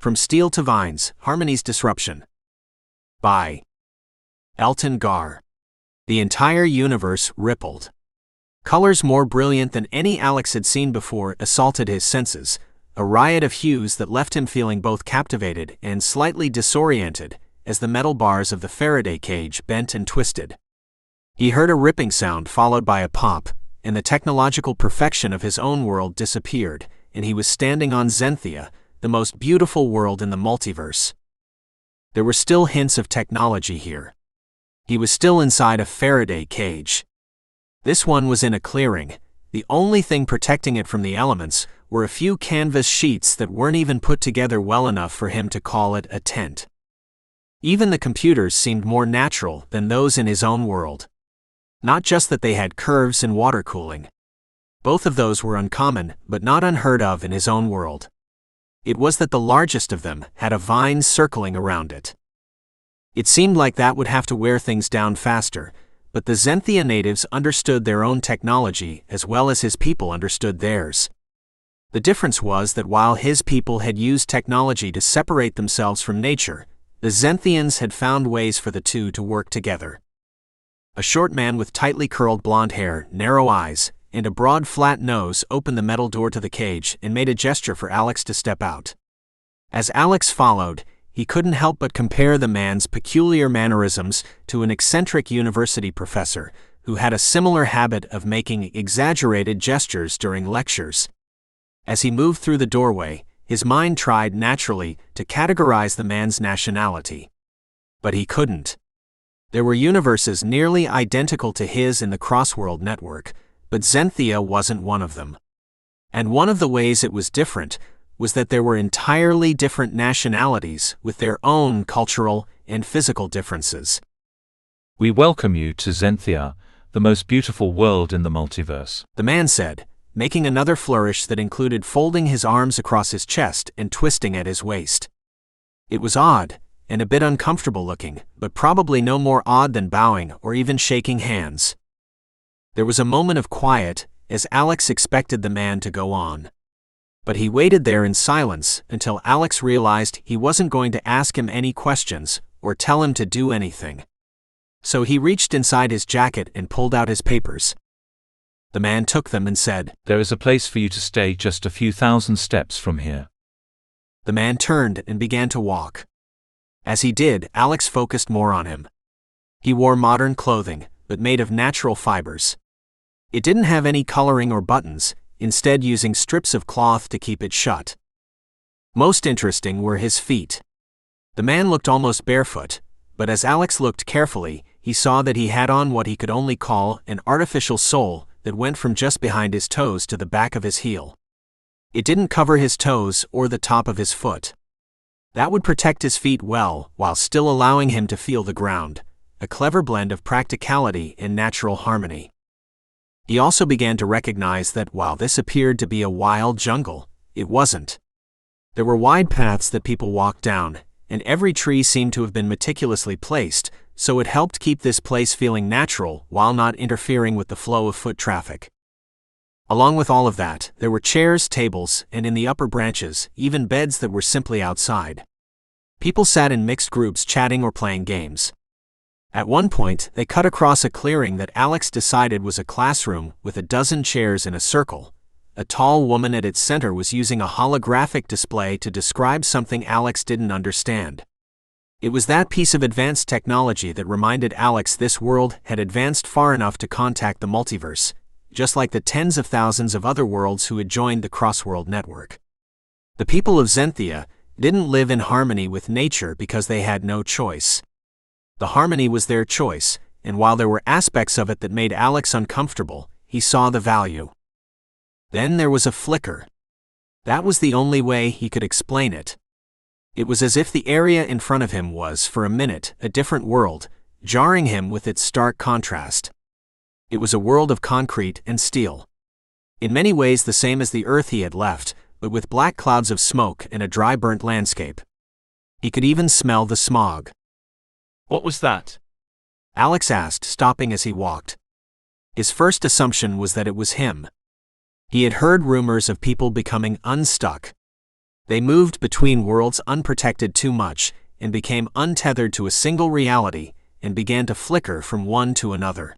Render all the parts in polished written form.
From Steel to Vines, Harmony's Disruption. By Elton Gar. The entire universe rippled. Colors more brilliant than any Alex had seen before assaulted his senses, a riot of hues that left him feeling both captivated and slightly disoriented as the metal bars of the Faraday cage bent and twisted. He heard a ripping sound followed by a pop, and the technological perfection of his own world disappeared, and he was standing on Zenthia, the most beautiful world in the multiverse. There were still hints of technology here. He was still inside a Faraday cage. This one was in a clearing. The only thing protecting it from the elements were a few canvas sheets that weren't even put together well enough for him to call it a tent. Even the computers seemed more natural than those in his own world. Not just that they had curves and water cooling. Both of those were uncommon, but not unheard of in his own world. It was that the largest of them had a vine circling around it. It seemed like that would have to wear things down faster, but the Zenthia natives understood their own technology as well as his people understood theirs. The difference was that while his people had used technology to separate themselves from nature, the Zenthians had found ways for the two to work together. A short man with tightly curled blonde hair, narrow eyes, and a broad flat nose opened the metal door to the cage and made a gesture for Alex to step out. As Alex followed, he couldn't help but compare the man's peculiar mannerisms to an eccentric university professor who had a similar habit of making exaggerated gestures during lectures. As he moved through the doorway, his mind tried naturally to categorize the man's nationality. But he couldn't. There were universes nearly identical to his in the Crossworld network, but Zenthia wasn't one of them. And one of the ways it was different was that there were entirely different nationalities with their own cultural and physical differences. We welcome you to Zenthia, the most beautiful world in the multiverse, the man said, making another flourish that included folding his arms across his chest and twisting at his waist. It was odd, and a bit uncomfortable looking, but probably no more odd than bowing or even shaking hands. There was a moment of quiet, as Alex expected the man to go on. But he waited there in silence until Alex realized he wasn't going to ask him any questions or tell him to do anything. So he reached inside his jacket and pulled out his papers. The man took them and said, "There is a place for you to stay just a few thousand steps from here." The man turned and began to walk. As he did, Alex focused more on him. He wore modern clothing, but made of natural fibers. It didn't have any coloring or buttons, instead using strips of cloth to keep it shut. Most interesting were his feet. The man looked almost barefoot, but as Alex looked carefully, he saw that he had on what he could only call an artificial sole that went from just behind his toes to the back of his heel. It didn't cover his toes or the top of his foot. That would protect his feet well while still allowing him to feel the ground, a clever blend of practicality and natural harmony. He also began to recognize that while this appeared to be a wild jungle, it wasn't. There were wide paths that people walked down, and every tree seemed to have been meticulously placed, so it helped keep this place feeling natural while not interfering with the flow of foot traffic. Along with all of that, there were chairs, tables, and in the upper branches, even beds that were simply outside. People sat in mixed groups chatting or playing games. At one point, they cut across a clearing that Alex decided was a classroom with a dozen chairs in a circle. A tall woman at its center was using a holographic display to describe something Alex didn't understand. It was that piece of advanced technology that reminded Alex this world had advanced far enough to contact the multiverse, just like the tens of thousands of other worlds who had joined the Crossworld network. The people of Zenthia didn't live in harmony with nature because they had no choice. The harmony was their choice, and while there were aspects of it that made Alex uncomfortable, he saw the value. Then there was a flicker. That was the only way he could explain it. It was as if the area in front of him was, for a minute, a different world, jarring him with its stark contrast. It was a world of concrete and steel. In many ways the same as the Earth he had left, but with black clouds of smoke and a dry burnt landscape. He could even smell the smog. "What was that?" Alex asked, stopping as he walked. His first assumption was that it was him. He had heard rumors of people becoming unstuck. They moved between worlds unprotected too much, and became untethered to a single reality, and began to flicker from one to another.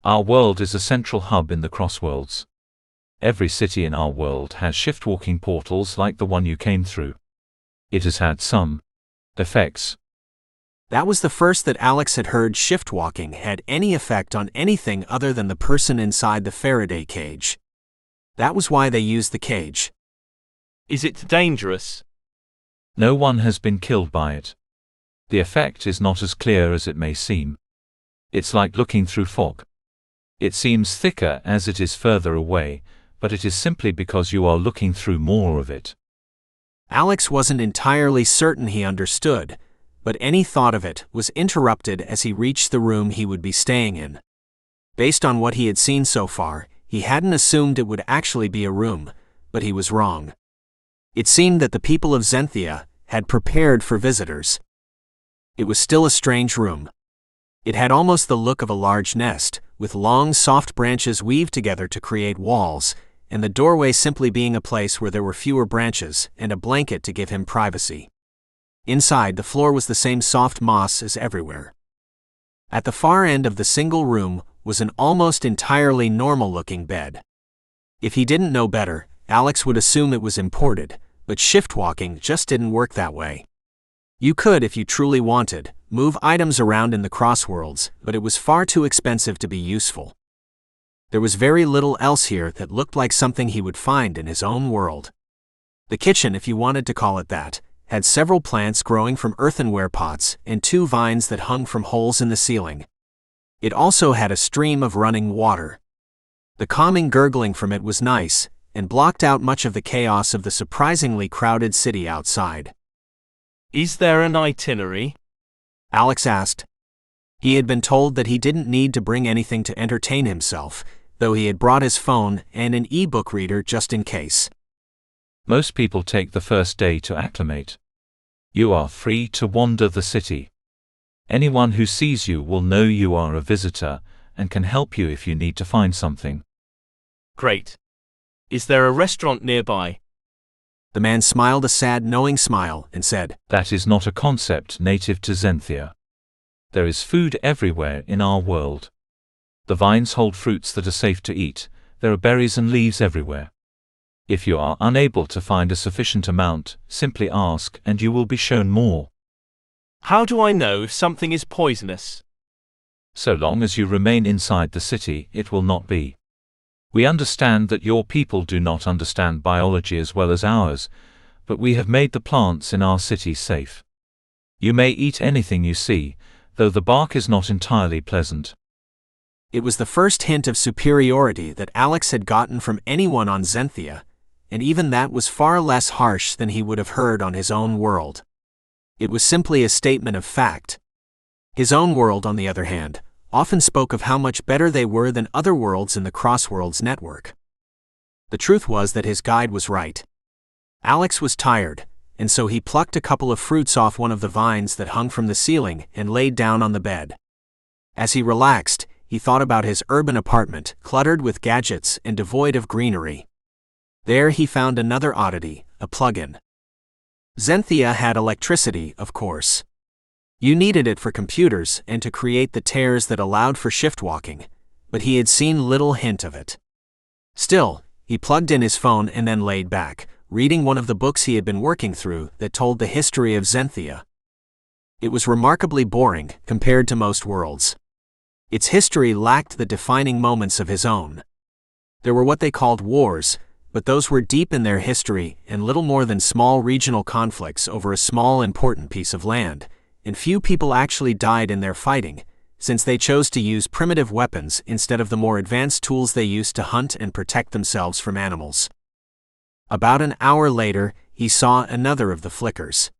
Our world is a central hub in the crossworlds. Every city in our world has shift-walking portals like the one you came through. It has had some effects. That was the first that Alex had heard shift-walking had any effect on anything other than the person inside the Faraday cage. That was why they used the cage. Is it dangerous? No one has been killed by it. The effect is not as clear as it may seem. It's like looking through fog. It seems thicker as it is further away, but it is simply because you are looking through more of it. Alex wasn't entirely certain he understood, but any thought of it was interrupted as he reached the room he would be staying in. Based on what he had seen so far, he hadn't assumed it would actually be a room, but he was wrong. It seemed that the people of Zenthia had prepared for visitors. It was still a strange room. It had almost the look of a large nest, with long, soft branches weaved together to create walls, and the doorway simply being a place where there were fewer branches and a blanket to give him privacy. Inside, the floor was the same soft moss as everywhere. At the far end of the single room was an almost entirely normal-looking bed. If he didn't know better, Alex would assume it was imported, but shift-walking just didn't work that way. You could, if you truly wanted, move items around in the crossworlds, but it was far too expensive to be useful. There was very little else here that looked like something he would find in his own world. The kitchen, if you wanted to call it that, had several plants growing from earthenware pots and 2 vines that hung from holes in the ceiling. It also had a stream of running water. The calming gurgling from it was nice, and blocked out much of the chaos of the surprisingly crowded city outside. Is there an itinerary? Alex asked. He had been told that he didn't need to bring anything to entertain himself, though he had brought his phone and an e-book reader just in case. Most people take the first day to acclimate. You are free to wander the city. Anyone who sees you will know you are a visitor and can help you if you need to find something. Great. Is there a restaurant nearby? The man smiled a sad, knowing smile and said, That is not a concept native to Zenthia. There is food everywhere in our world. The vines hold fruits that are safe to eat. There are berries and leaves everywhere. If you are unable to find a sufficient amount, simply ask and you will be shown more. How do I know if something is poisonous? So long as you remain inside the city, it will not be. We understand that your people do not understand biology as well as ours, but we have made the plants in our city safe. You may eat anything you see, though the bark is not entirely pleasant. It was the first hint of superiority that Alex had gotten from anyone on Zenthia, and even that was far less harsh than he would have heard on his own world. It was simply a statement of fact. His own world, on the other hand, often spoke of how much better they were than other worlds in the Crossworlds network. The truth was that his guide was right. Alex was tired, and so he plucked a couple of fruits off one of the vines that hung from the ceiling and laid down on the bed. As he relaxed, he thought about his urban apartment, cluttered with gadgets and devoid of greenery. There he found another oddity, a plug-in. Zenthia had electricity, of course. You needed it for computers and to create the tears that allowed for shift-walking, but he had seen little hint of it. Still, he plugged in his phone and then laid back, reading one of the books he had been working through that told the history of Zenthia. It was remarkably boring compared to most worlds. Its history lacked the defining moments of his own. There were what they called wars, but those were deep in their history and little more than small regional conflicts over a small important piece of land, and few people actually died in their fighting, since they chose to use primitive weapons instead of the more advanced tools they used to hunt and protect themselves from animals. About an hour later, he saw another of the flickers.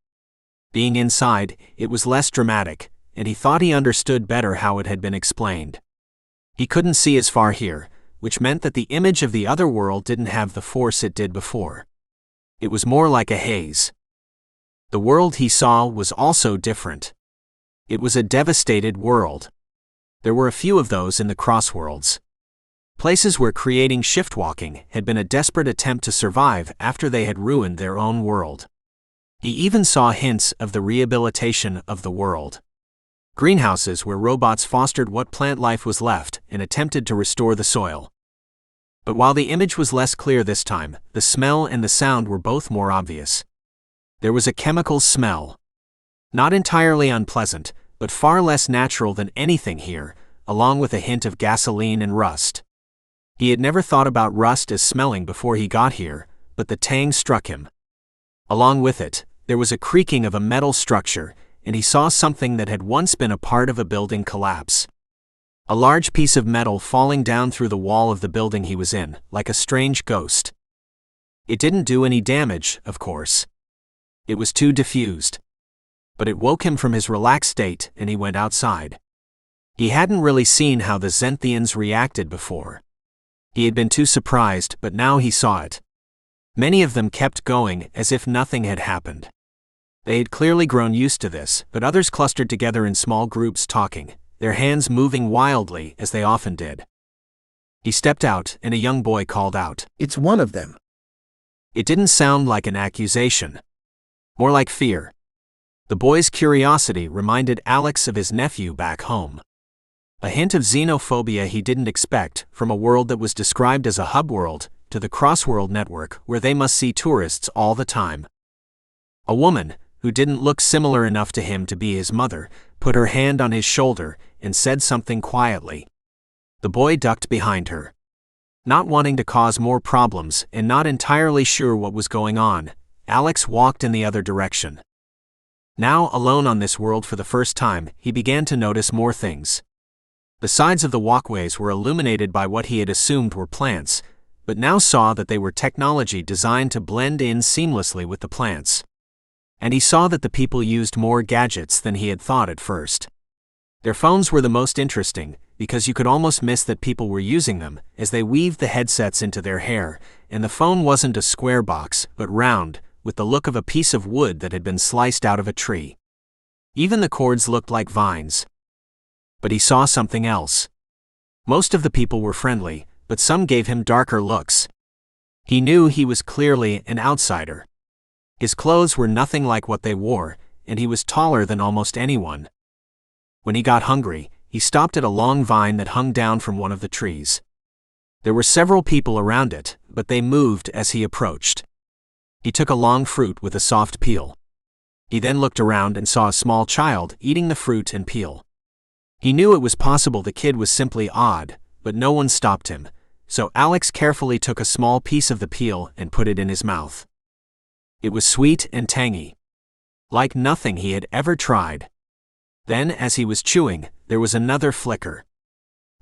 Being inside, it was less dramatic, and he thought he understood better how it had been explained. He couldn't see as far here, which meant that the image of the other world didn't have the force it did before. It was more like a haze. The world he saw was also different. It was a devastated world. There were a few of those in the Crossworlds. Places where creating shift-walking had been a desperate attempt to survive after they had ruined their own world. He even saw hints of the rehabilitation of the world. Greenhouses where robots fostered what plant life was left and attempted to restore the soil. But while the image was less clear this time, the smell and the sound were both more obvious. There was a chemical smell. Not entirely unpleasant, but far less natural than anything here, along with a hint of gasoline and rust. He had never thought about rust as smelling before he got here, but the tang struck him. Along with it, there was a creaking of a metal structure, and he saw something that had once been a part of a building collapse. A large piece of metal falling down through the wall of the building he was in, like a strange ghost. It didn't do any damage, of course. It was too diffused. But it woke him from his relaxed state, and he went outside. He hadn't really seen how the Zenthians reacted before. He had been too surprised, but now he saw it. Many of them kept going as if nothing had happened. They had clearly grown used to this, but others clustered together in small groups talking, their hands moving wildly as they often did. He stepped out, and a young boy called out, "It's one of them." It didn't sound like an accusation. More like fear. The boy's curiosity reminded Alex of his nephew back home. A hint of xenophobia he didn't expect, from a world that was described as a hub world, to the cross-world network where they must see tourists all the time. A woman, who didn't look similar enough to him to be his mother, put her hand on his shoulder and said something quietly. The boy ducked behind her. Not wanting to cause more problems and not entirely sure what was going on, Alex walked in the other direction. Now alone on this world for the first time, he began to notice more things. The sides of the walkways were illuminated by what he had assumed were plants, but now saw that they were technology designed to blend in seamlessly with the plants. And he saw that the people used more gadgets than he had thought at first. Their phones were the most interesting, because you could almost miss that people were using them, as they weaved the headsets into their hair, and the phone wasn't a square box, but round, with the look of a piece of wood that had been sliced out of a tree. Even the cords looked like vines. But he saw something else. Most of the people were friendly, but some gave him darker looks. He knew he was clearly an outsider. His clothes were nothing like what they wore, and he was taller than almost anyone. When he got hungry, he stopped at a long vine that hung down from one of the trees. There were several people around it, but they moved as he approached. He took a long fruit with a soft peel. He then looked around and saw a small child eating the fruit and peel. He knew it was possible the kid was simply odd, but no one stopped him, so Alex carefully took a small piece of the peel and put it in his mouth. It was sweet and tangy. Like nothing he had ever tried. Then, as he was chewing, there was another flicker.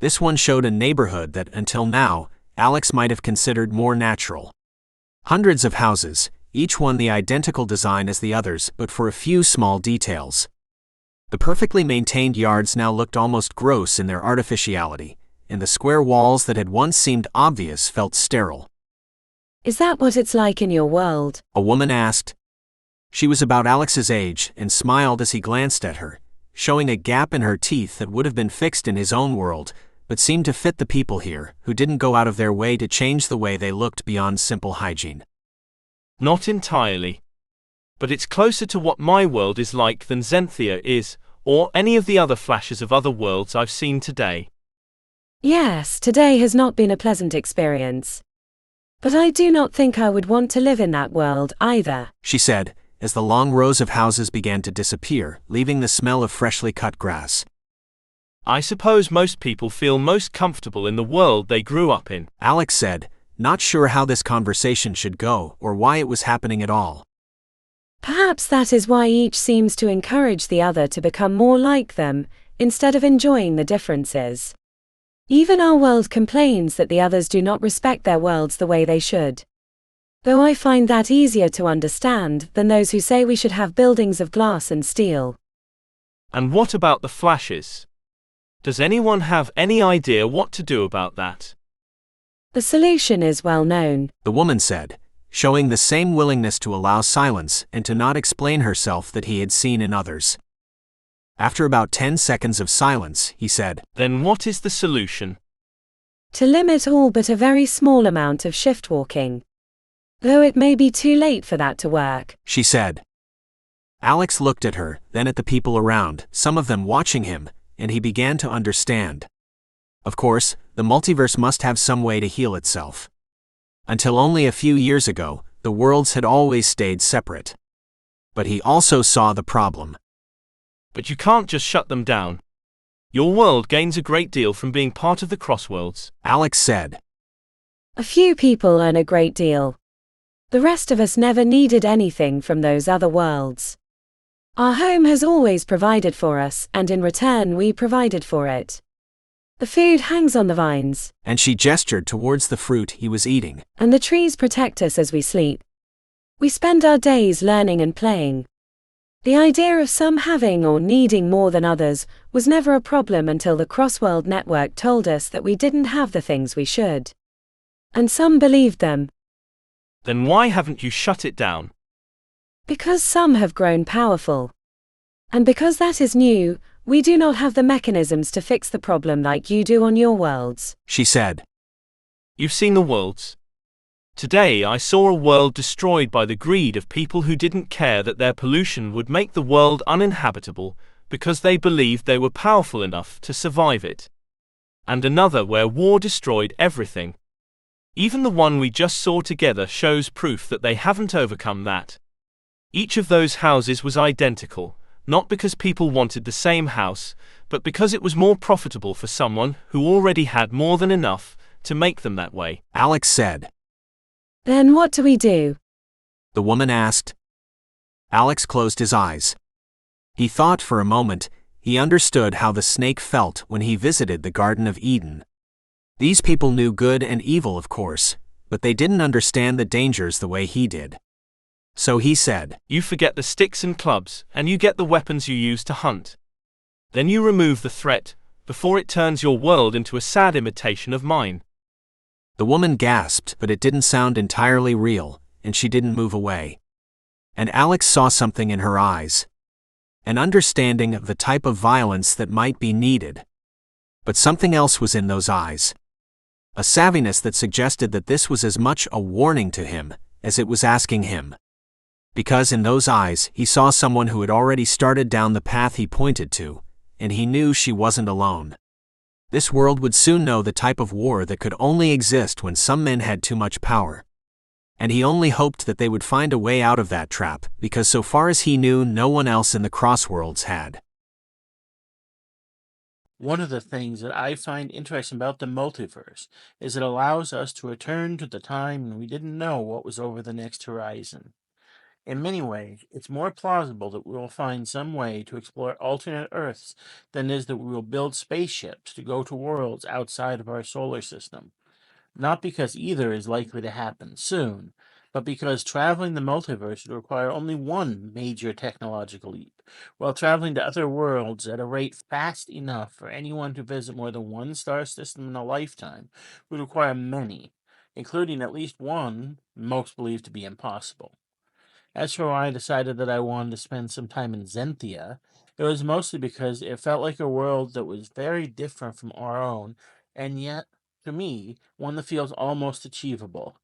This one showed a neighborhood that, until now, Alex might have considered more natural. Hundreds of houses, each one the identical design as the others, but for a few small details. The perfectly maintained yards now looked almost gross in their artificiality, and the square walls that had once seemed obvious felt sterile. "Is that what it's like in your world?" A woman asked. She was about Alex's age and smiled as he glanced at her, showing a gap in her teeth that would have been fixed in his own world, but seemed to fit the people here, who didn't go out of their way to change the way they looked beyond simple hygiene. Not entirely. But it's closer to what my world is like than Zenthia is, or any of the other flashes of other worlds I've seen today. Yes, today has not been a pleasant experience. But I do not think I would want to live in that world either, she said, as the long rows of houses began to disappear, leaving the smell of freshly cut grass. I suppose most people feel most comfortable in the world they grew up in, Alex said, not sure how this conversation should go or why it was happening at all. Perhaps that is why each seems to encourage the other to become more like them, instead of enjoying the differences. Even our world complains that the others do not respect their worlds the way they should. Though I find that easier to understand than those who say we should have buildings of glass and steel. And what about the flashes? Does anyone have any idea what to do about that? The solution is well known, the woman said, showing the same willingness to allow silence and to not explain herself that he had seen in others. After about 10 seconds of silence, he said, Then what is the solution? to limit all but a very small amount of shift walking. Though it may be too late for that to work, she said. Alex looked at her, then at the people around, some of them watching him, and he began to understand. Of course, the multiverse must have some way to heal itself. Until only a few years ago, the worlds had always stayed separate. But he also saw the problem. But you can't just shut them down. Your world gains a great deal from being part of the Crossworlds, Alex said. a few people earn a great deal. The rest of us never needed anything from those other worlds. Our home has always provided for us, and in return we provided for it. The food hangs on the vines, And she gestured towards the fruit he was eating. and the trees protect us as we sleep. We spend our days learning and playing. The idea of some having or needing more than others was never a problem until the Crossworld Network told us that we didn't have the things we should. And some believed them. then why haven't you shut it down? Because some have grown powerful. And because that is new, we do not have the mechanisms to fix the problem like you do on your worlds. She said. You've seen the worlds. Today I saw a world destroyed by the greed of people who didn't care that their pollution would make the world uninhabitable because they believed they were powerful enough to survive it. And another where war destroyed everything. Even the one we just saw together shows proof that they haven't overcome that. Each of those houses was identical, not because people wanted the same house, but because it was more profitable for someone who already had more than enough to make them that way. Alex said. Then what do we do? The woman asked. Alex closed his eyes. He thought for a moment. He understood how the snake felt when he visited the Garden of Eden. These people knew good and evil, of course, but they didn't understand the dangers the way he did. So he said, You forget the sticks and clubs, and you get the weapons you use to hunt. Then you remove the threat, before it turns your world into a sad imitation of mine. The woman gasped, but it didn't sound entirely real, and she didn't move away. And Alex saw something in her eyes. An understanding of the type of violence that might be needed. But something else was in those eyes. A savviness that suggested that this was as much a warning to him as it was asking him. Because in those eyes he saw someone who had already started down the path he pointed to, and he knew she wasn't alone. This world would soon know the type of war that could only exist when some men had too much power. And he only hoped that they would find a way out of that trap, because so far as he knew, no one else in the Crossworlds had. One of the things that I find interesting about the multiverse is it allows us to return to the time when we didn't know what was over the next horizon. In many ways, it's more plausible that we will find some way to explore alternate Earths than it is that we will build spaceships to go to worlds outside of our solar system. Not because either is likely to happen soon, but because traveling the multiverse would require only one major technological leap, while traveling to other worlds at a rate fast enough for anyone to visit more than one star system in a lifetime would require many, including at least one most believed to be impossible. As for why I decided that I wanted to spend some time in Zenthia, it was mostly because it felt like a world that was very different from our own, and yet, to me, one that feels almost achievable.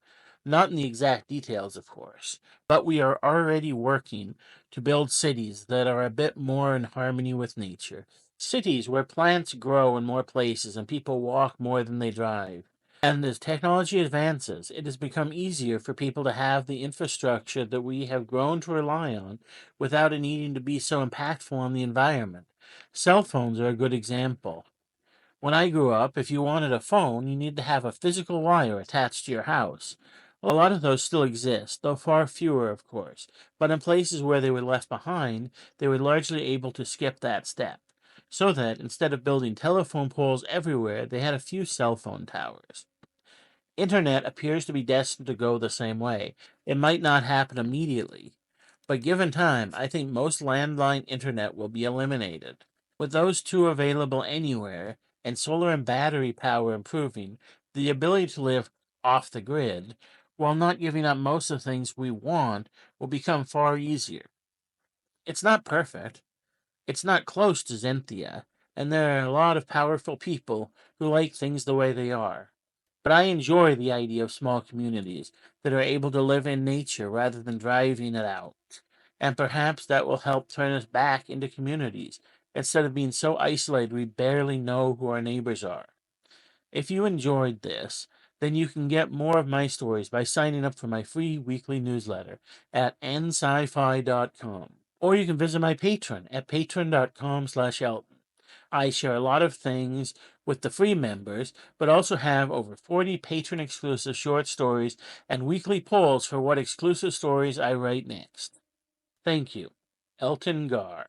Not in the exact details, of course, but we are already working to build cities that are a bit more in harmony with nature. Cities where plants grow in more places and people walk more than they drive. And as technology advances, it has become easier for people to have the infrastructure that we have grown to rely on without it needing to be so impactful on the environment. Cell phones are a good example. When I grew up, if you wanted a phone, you needed to have a physical wire attached to your house. A lot of those still exist, though far fewer, of course, but in places where they were left behind, they were largely able to skip that step. So that, instead of building telephone poles everywhere, they had a few cell phone towers. Internet appears to be destined to go the same way. It might not happen immediately, but given time, I think most landline internet will be eliminated. With those two available anywhere, and solar and battery power improving, the ability to live off the grid, while not giving up most of the things we want, will become far easier. It's not perfect. It's not close to Zenthia, and there are a lot of powerful people who like things the way they are. But I enjoy the idea of small communities that are able to live in nature rather than driving it out. And perhaps that will help turn us back into communities instead of being so isolated we barely know who our neighbors are. If you enjoyed this, then you can get more of my stories by signing up for my free weekly newsletter at nsci-fi.com. Or you can visit my Patreon at patreon.com/Elton. I share a lot of things with the free members, but also have over 40 patron exclusive short stories and weekly polls for what exclusive stories I write next. Thank you. Elton Gar.